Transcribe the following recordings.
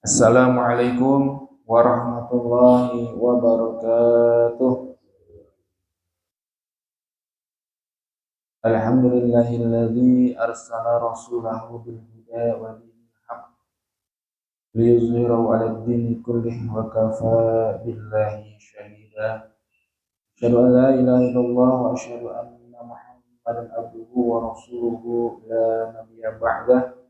Assalamualaikum warahmatullahi wabarakatuh. Alhamdulillahilladzi arsala rasulahu bil huda wa dinil haqq liyuzhirahu 'alad dini kullih wa kafaa billahi shahida. Asyhadu an la ilaha illallah wa asyhadu anna Muhammadan abduhu wa rasuluhu la nabiyya ba'dah.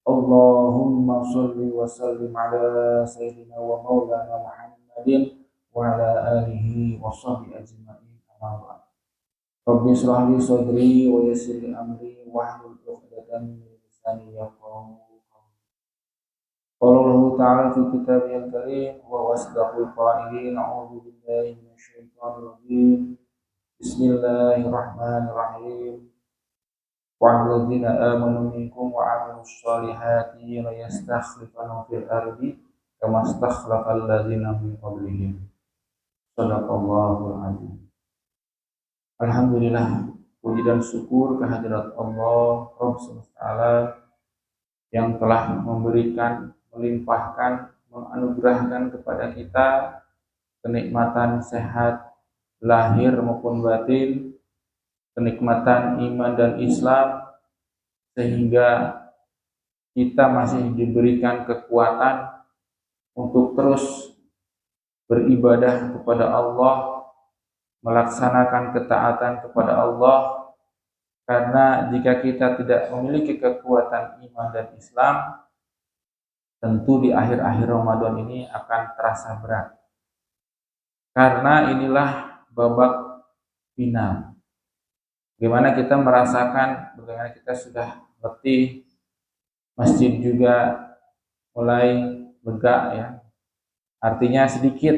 Allahumma sholli wa sallim ala sayyidina wa maulana Muhammadin wa ala alihi wa sahbihi ajma'in. Amma ba'd. Rabbi shrah li sadri wa yassir li amri wahlul 'uqdatam min lisani yafqahu qawli. Qala Allah ta'ala fi kitabihil karim wa wasdaqul qa'ilin a'udzu billahi minasy syaithanir rajim. Bismillahirrahmanirrahim. وَالَّذِينَ آمَنُوا مِنكُمْ وَعَمِلُوا الصَّالِحَاتِ لَيَسْتَخْلِفَنَّهُمْ فِي الْأَرْضِ كَمَا اسْتَخْلَفَ الَّذِينَ مِن قَبْلِهِمْ. Shadaqallahul azim. Alhamdulillah, puji dan syukur kehadirat Allah Rabb semesta alam yang telah memberikan, melimpahkan, menganugerahkan kepada kita kenikmatan sehat lahir maupun batin, kenikmatan iman dan Islam, sehingga kita masih diberikan kekuatan untuk terus beribadah kepada Allah, melaksanakan ketaatan kepada Allah. Karena jika kita tidak memiliki kekuatan iman dan Islam, tentu di akhir-akhir Ramadan ini akan terasa berat. Karena inilah babak final. Bagaimana kita merasakan, bagaimana kita sudah letih, masjid juga mulai lega ya. Artinya sedikit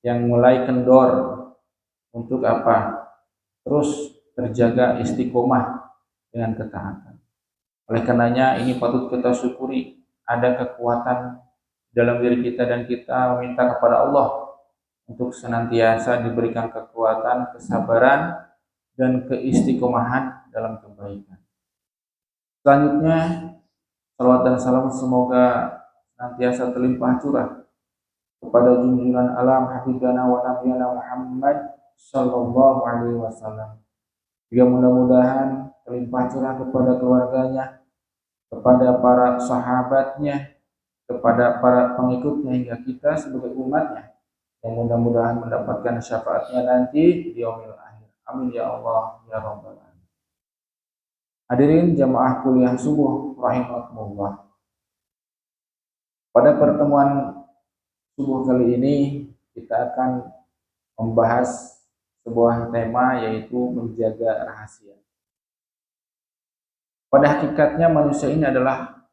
yang mulai kendor. Untuk apa? Terus terjaga istiqomah dengan ketaatan. Oleh karenanya ini patut kita syukuri, ada kekuatan dalam diri kita dan kita meminta kepada Allah untuk senantiasa diberikan kekuatan, kesabaran, dan keistiqomahan dalam kebaikan. Selanjutnya, salawat dan salam semoga senantiasa terlimpah curah kepada junjungan alam habibana wa nabiyana Muhammad sallallahu alaihi wasallam. Juga mudah-mudahan terlimpah curah kepada keluarganya, kepada para sahabatnya, kepada para pengikutnya hingga kita sebagai umatnya yang mudah-mudahan mendapatkan syafaatnya nanti di yaumil akhir. Amin ya Allah ya rabbal alamin. Hadirin jamaah kuliah subuh rahimakumullah. Pada pertemuan subuh kali ini kita akan membahas sebuah tema, yaitu menjaga rahasia. Pada hakikatnya manusia ini adalah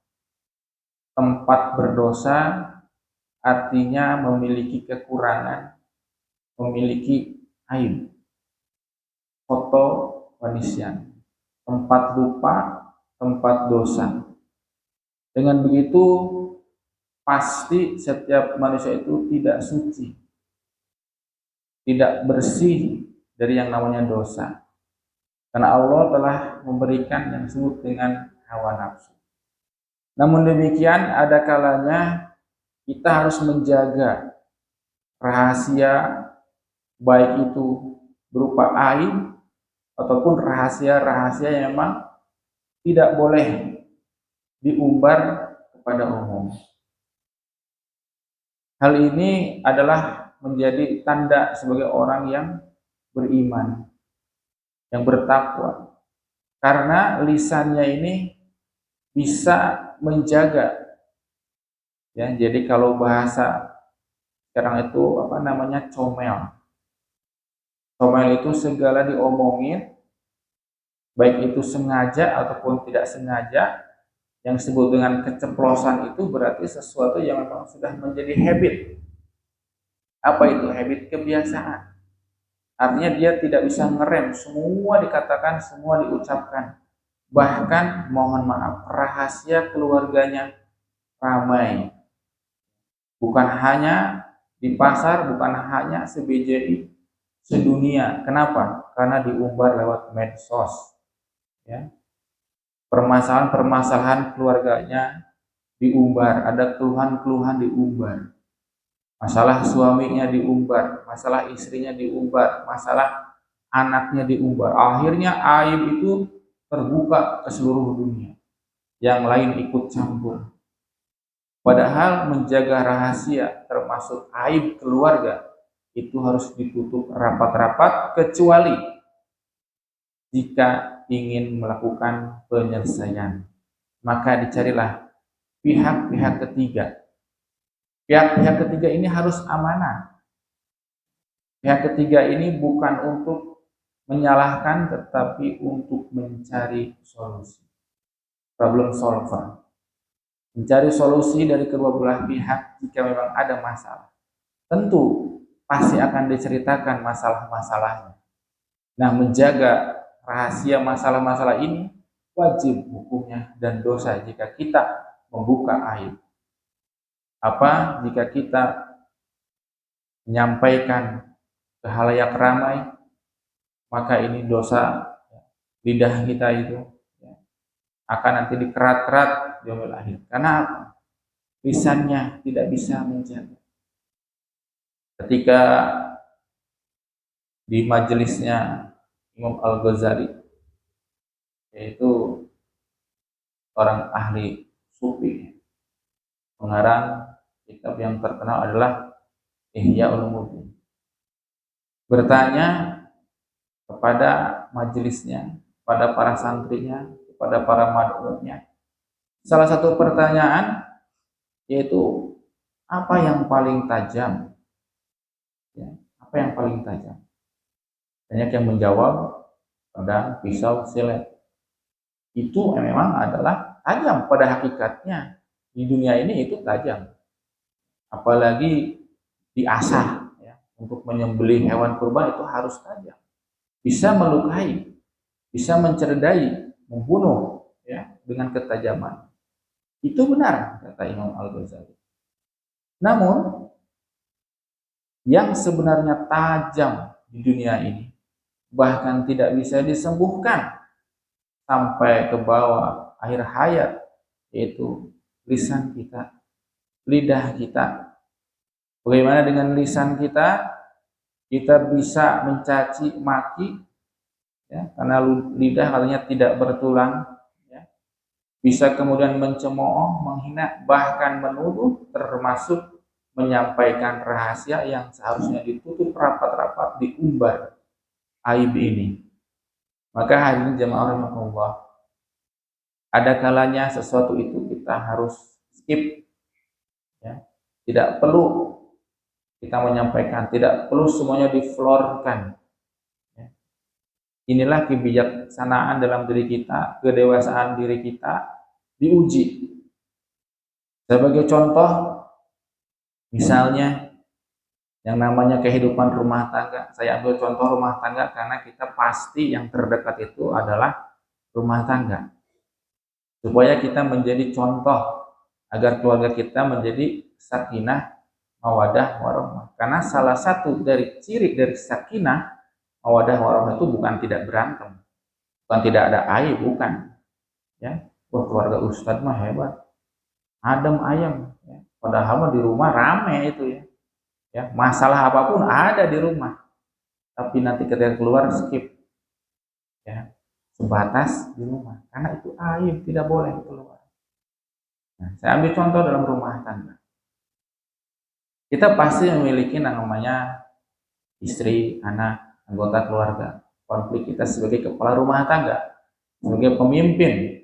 tempat berdosa, artinya memiliki kekurangan, memiliki aib. Foto manusia, tempat lupa, tempat dosa. Dengan begitu pasti setiap manusia itu tidak suci, tidak bersih dari yang namanya dosa. Karena Allah telah memberikan yang disebut dengan hawa nafsu. Namun demikian ada kalanya kita harus menjaga rahasia, baik itu berupa aib ataupun rahasia-rahasia yang memang tidak boleh diumbar kepada umum. Hal ini adalah menjadi tanda sebagai orang yang beriman, yang bertakwa. Karena lisannya ini bisa menjaga. Ya, jadi kalau bahasa sekarang itu comel. Comel itu segala diomongin, baik itu sengaja ataupun tidak sengaja. Yang disebut dengan keceplosan itu berarti sesuatu yang memang sudah menjadi habit. Apa itu habit? Kebiasaan. Artinya dia tidak bisa ngerem, semua dikatakan, semua diucapkan. Bahkan mohon maaf, rahasia keluarganya ramai. Bukan hanya di pasar, bukan hanya se-BJI, sedunia. Kenapa? Karena diumbar lewat medsos. Ya. Permasalahan-permasalahan keluarganya diumbar, ada keluhan-keluhan diumbar. Masalah suaminya diumbar, masalah istrinya diumbar, masalah anaknya diumbar. Akhirnya aib itu terbuka ke seluruh dunia. Yang lain ikut campur. Padahal menjaga rahasia termasuk aib keluarga itu harus ditutup rapat-rapat kecuali jika ingin melakukan penyelesaian. Maka dicarilah pihak-pihak ketiga. Pihak-pihak ketiga ini harus amanah. Pihak ketiga ini bukan untuk menyalahkan tetapi untuk mencari solusi. Problem solver. Mencari solusi dari kedua belah pihak jika memang ada masalah. Tentu pasti akan diceritakan masalah-masalahnya. Nah, menjaga rahasia masalah-masalah ini wajib hukumnya dan dosa jika kita membuka aib. Apa jika kita menyampaikan ke halayak ramai, maka ini dosa. Lidah kita itu akan nanti dikerat-kerat di yaumil akhir. Karena apa? Lisannya tidak bisa menjaga. Ketika di majelisnya Imam Al-Ghazali, yaitu orang ahli sufi, pengarang kitab yang terkenal adalah Ihya Ulumuddin, bertanya kepada majelisnya, kepada para santrinya, kepada para mad'unya. Salah satu pertanyaan yaitu apa yang paling tajam? Ya, apa yang paling tajam? Banyak yang menjawab pedang, pisau, silet. Itu memang adalah tajam pada hakikatnya. Di dunia ini itu tajam. Apalagi diasah ya, untuk menyembelih hewan kurban itu harus tajam. Bisa melukai, bisa mencerdai, membunuh ya dengan ketajaman. Itu benar kata Imam Al-Ghazali. Namun yang sebenarnya tajam di dunia ini bahkan tidak bisa disembuhkan sampai ke bawah akhir hayat, yaitu lisan kita, lidah kita. Bagaimana dengan lisan kita? Kita bisa mencaci maki ya, karena lidah katanya tidak bertulang ya. Bisa kemudian mencemooh, menghina, bahkan menuduh, termasuk menyampaikan rahasia yang seharusnya ditutup rapat-rapat, diumbar aib ini. Maka hadirin jemaah rahimakumullah, ada kalanya sesuatu itu kita harus skip ya. Tidak perlu kita menyampaikan, tidak perlu semuanya diflorkan ya. Inilah kebijaksanaan dalam diri kita, kedewasaan diri kita diuji. Sebagai contoh, misalnya yang namanya kehidupan rumah tangga. Saya ambil contoh rumah tangga karena kita pasti yang terdekat itu adalah rumah tangga. Supaya kita menjadi contoh agar keluarga kita menjadi sakinah, mawadah, warahmah. Karena salah satu dari ciri dari sakinah, mawadah, warahmah itu bukan tidak berantem, bukan tidak ada aib, bukan. Ya, wah keluarga ustadz mah hebat, adem ayem. Ya. Padahal di rumah rame itu ya. Ya, masalah apapun ada di rumah, tapi nanti ketika keluar skip ya, sebatas di rumah karena itu aib, tidak boleh keluar. Nah, saya ambil contoh dalam rumah tangga, kita pasti memiliki namanya istri, anak, anggota keluarga. Konflik kita sebagai kepala rumah tangga, sebagai pemimpin,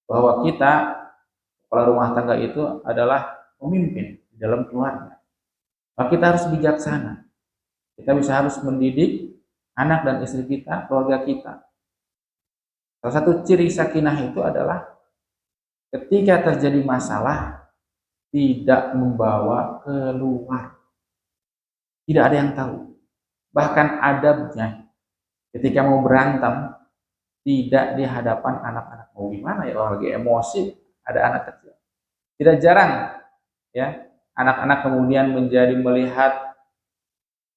bahwa kita kepala rumah tangga itu adalah pemimpin di dalam keluarga. Maka kita harus bijaksana. Kita harus mendidik anak dan istri kita, keluarga kita. Salah satu ciri sakinah itu adalah ketika terjadi masalah tidak membawa keluar. Tidak ada yang tahu. Bahkan adabnya ketika mau berantem tidak di hadapan anak-anak. Mau gimana ya, orang lagi emosi ada anak kecil. Tidak jarang ya anak-anak kemudian menjadi melihat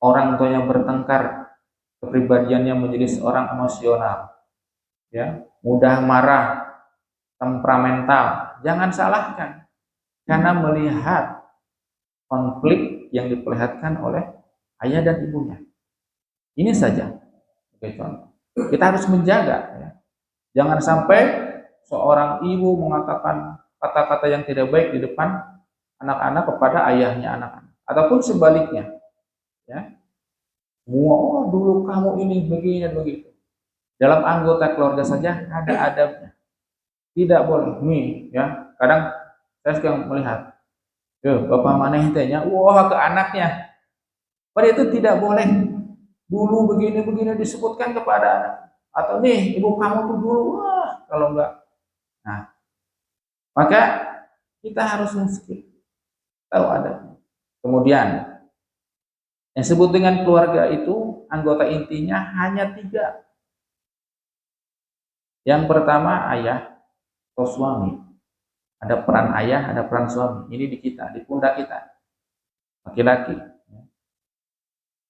orang tuanya bertengkar, kepribadiannya menjadi seorang emosional, ya, mudah marah, temperamental. Jangan salahkan. karena melihat konflik yang diperlihatkan oleh ayah dan ibunya. Ini saja sebagai contoh. Kita harus menjaga, ya. Jangan sampai seorang ibu mengatakan kata-kata yang tidak baik di depan anak-anak kepada ayahnya anak-anak, ataupun sebaliknya, ya. Semua, oh dulu kamu ini begini dan begitu. Dalam anggota keluarga saja ada adabnya. Tidak boleh nih, ya. Kadang saya suka melihat, bapak maneh tehnya, wah ke anaknya. Padahal itu tidak boleh. Dulu begini-begini disebutkan kepada anak. Atau nih, ibu kamu tuh dulu, wah kalau enggak. Nah, maka kita harus men-skip, tahu adabnya. Kemudian, yang disebut dengan keluarga itu, anggota intinya hanya 3. Yang pertama, ayah atau suami. Ada peran ayah, ada peran suami. Ini di kita, di pundak kita, laki-laki.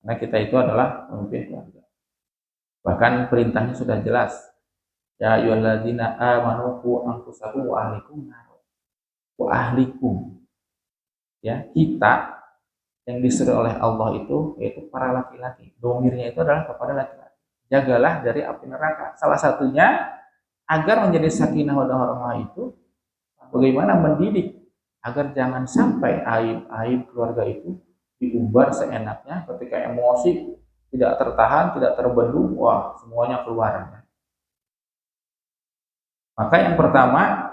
Karena kita itu adalah pemimpin keluarga. Bahkan perintahnya sudah jelas. Ya ayyuhalladzina amanu qu anfusakum wa ahlikum nar. Wa ahlikum. Ya, kita yang disuruh oleh Allah itu yaitu para laki-laki. Domirnya itu adalah kepada laki-laki. Jagalah dari api neraka. Salah satunya agar menjadi sakinah warahmah itu bagaimana mendidik agar jangan sampai aib-aib keluarga itu diumbar seenaknya ketika emosi tidak tertahan, tidak terbendung, wah semuanya keluar. Maka yang pertama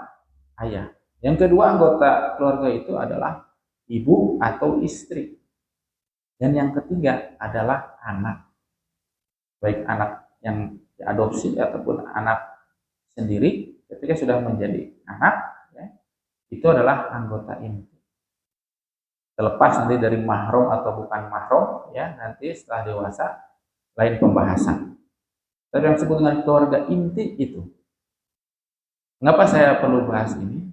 ayah. Yang kedua anggota keluarga itu adalah ibu atau istri. Dan yang ketiga adalah anak. Baik anak yang diadopsi ataupun anak sendiri ketika sudah menjadi anak, ya, itu adalah anggota inti. Terlepas nanti dari mahram atau bukan mahram, ya nanti setelah dewasa lain pembahasan. Tapi yang disebut dengan keluarga inti itu. Mengapa saya perlu bahas ini?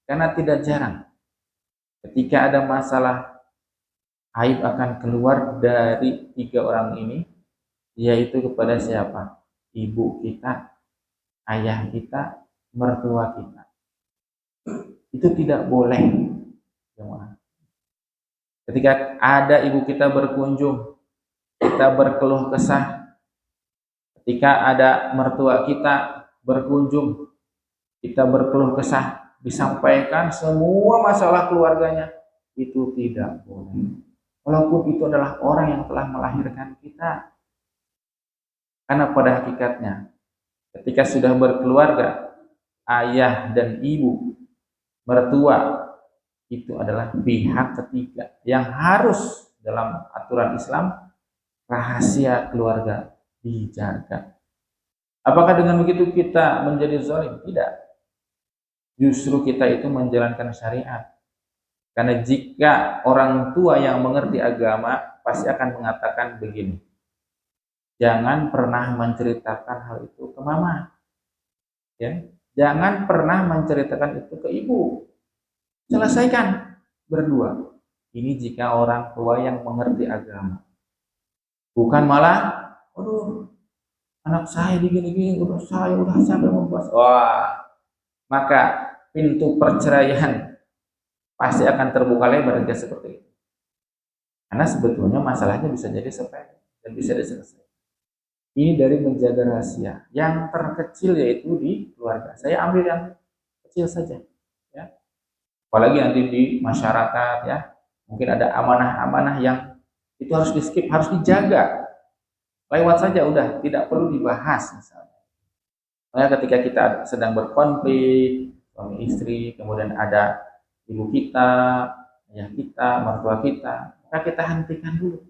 Karena tidak jarang ketika ada masalah aib akan keluar dari 3 orang ini, yaitu kepada siapa? Ibu kita, ayah kita, mertua kita. Itu tidak boleh. Ketika ada ibu kita berkunjung, kita berkeluh kesah. Ketika ada mertua kita berkunjung, kita berkeluh kesah, disampaikan semua masalah keluarganya, itu tidak boleh. Walaupun itu adalah orang yang telah melahirkan kita. Karena pada hakikatnya, ketika sudah berkeluarga, ayah dan ibu, mertua, itu adalah pihak ketiga yang harus dalam aturan Islam rahasia keluarga dijaga. Apakah dengan begitu kita menjadi zalim? Tidak. Justru kita itu menjalankan syariat. Karena jika orang tua yang mengerti agama pasti akan mengatakan begini, jangan pernah menceritakan hal itu ke mama, ya. Jangan pernah menceritakan itu ke ibu. Selesaikan berdua. Ini jika orang tua yang mengerti agama. Bukan malah, aduh, anak saya begini-gini, udah saya udah sampai membahas. Wah, maka pintu perceraian pasti akan terbuka lebar jika seperti itu. Karena sebetulnya masalahnya bisa jadi sepele dan bisa diselesaikan. Ini dari menjaga rahasia. Yang terkecil yaitu di keluarga. Saya ambil yang kecil saja, ya. Apalagi nanti di masyarakat, ya. Mungkin ada amanah-amanah yang itu harus di-skip, harus dijaga. Lewat saja udah, tidak perlu dibahas misalnya. Nah, ketika kita sedang berkonflik suami istri, kemudian ada ibu kita, ayah kita, mertua kita, maka kita hentikan dulu.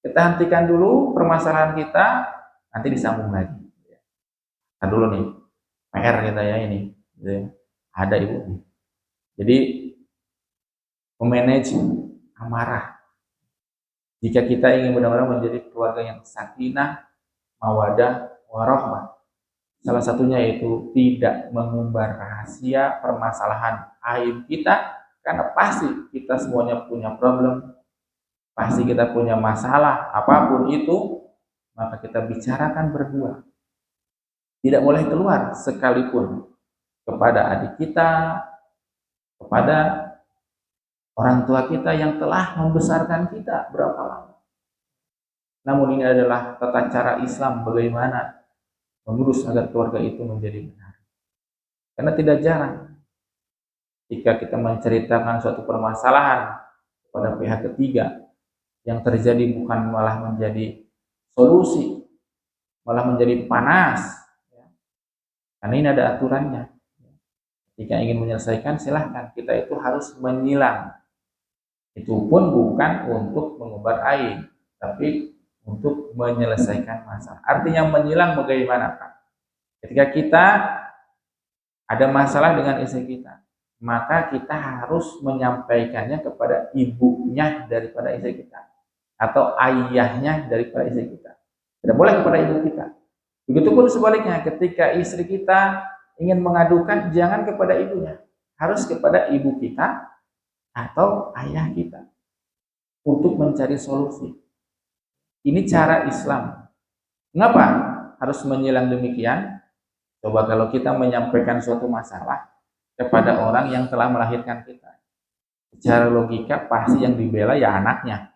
Kita hentikan dulu permasalahan kita, nanti disambung lagi. Kita dulu nih, PR kita ya ini, gitu ya. Ada ibu. Jadi memanage amarah. Jika kita ingin benar-benar menjadi keluarga yang sakinah, mawadah, warahmah, salah satunya yaitu tidak mengumbar rahasia permasalahan aib kita, karena pasti kita semuanya punya problem, pasti kita punya masalah apapun itu, maka kita bicarakan berdua. Tidak boleh keluar sekalipun kepada adik kita, kepada orang tua kita yang telah membesarkan kita berapa lama. Namun ini adalah tata cara Islam bagaimana mengurus agar keluarga itu menjadi benar. Karena tidak jarang jika kita menceritakan suatu permasalahan kepada pihak ketiga, yang terjadi bukan malah menjadi solusi, malah menjadi panas. Karena ini ada aturannya. Jika ingin menyelesaikan, silahkan. Kita itu harus menyilang. Itu pun bukan untuk mengumbar aib, tapi untuk menyelesaikan masalah. Artinya menyilang bagaimana, Pak? Ketika kita ada masalah dengan istri kita, maka kita harus menyampaikannya kepada ibunya daripada istri kita, atau ayahnya daripada istri kita. Tidak boleh kepada ibu kita. Begitupun sebaliknya, ketika istri kita ingin mengadukan, jangan kepada ibunya, harus kepada ibu kita atau ayah kita untuk mencari solusi. Ini cara Islam. Mengapa harus menyilang demikian? Coba kalau kita menyampaikan suatu masalah kepada orang yang telah melahirkan kita, secara logika pasti yang dibela ya anaknya,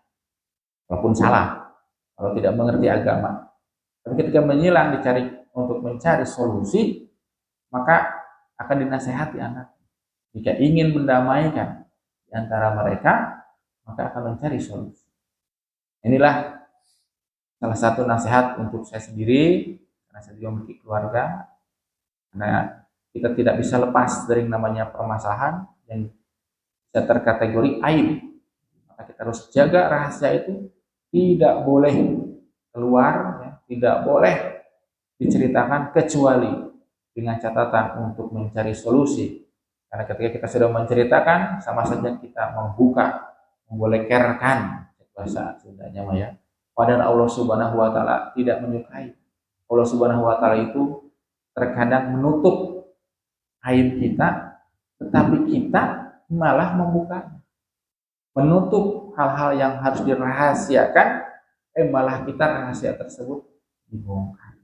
walaupun salah, kalau tidak mengerti agama. Tapi ketika menyilang dicari untuk mencari solusi, maka akan dinasehati anak. Jika ingin mendamaikan di antara mereka, maka akan mencari solusi. Inilah salah satu nasihat untuk saya sendiri, karena saya juga memiliki keluarga. Karena kita tidak bisa lepas dari namanya permasalahan yang bisa terkategori aib. Maka kita harus jaga rahasia itu, tidak boleh keluar, ya, tidak boleh diceritakan kecuali dengan catatan untuk mencari solusi. Karena ketika kita sudah menceritakan, sama saja kita membuka, membolekerkan bahasa Sundanya ya. Padahal Allah Subhanahu wa taala tidak menyukai. Allah Subhanahu wa taala itu terkadang menutup aib kita, tetapi kita malah membuka, menutup hal-hal yang harus dirahasiakan, malah kita rahasia tersebut dibongkar.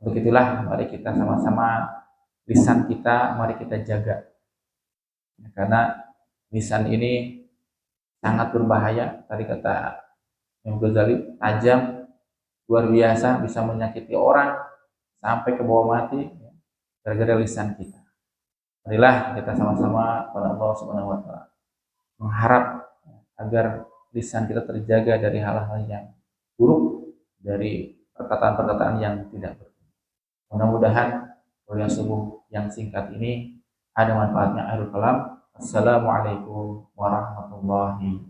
Untuk itulah mari kita sama-sama lisan kita mari kita jaga, karena lisan ini sangat berbahaya. Tadi kata Imam Ghazali, tajam, luar biasa, bisa menyakiti orang sampai ke bawah mati gara-gara lisan kita. Marilah kita sama-sama pada Allah Subhanahu wa taala mengharap agar lisan kita terjaga dari hal-hal yang buruk, dari perkataan-perkataan yang tidak berguna. Mudah-mudahan kuliah subuh yang singkat ini ada manfaatnya. Akhirul kalam. Assalamualaikum warahmatullahi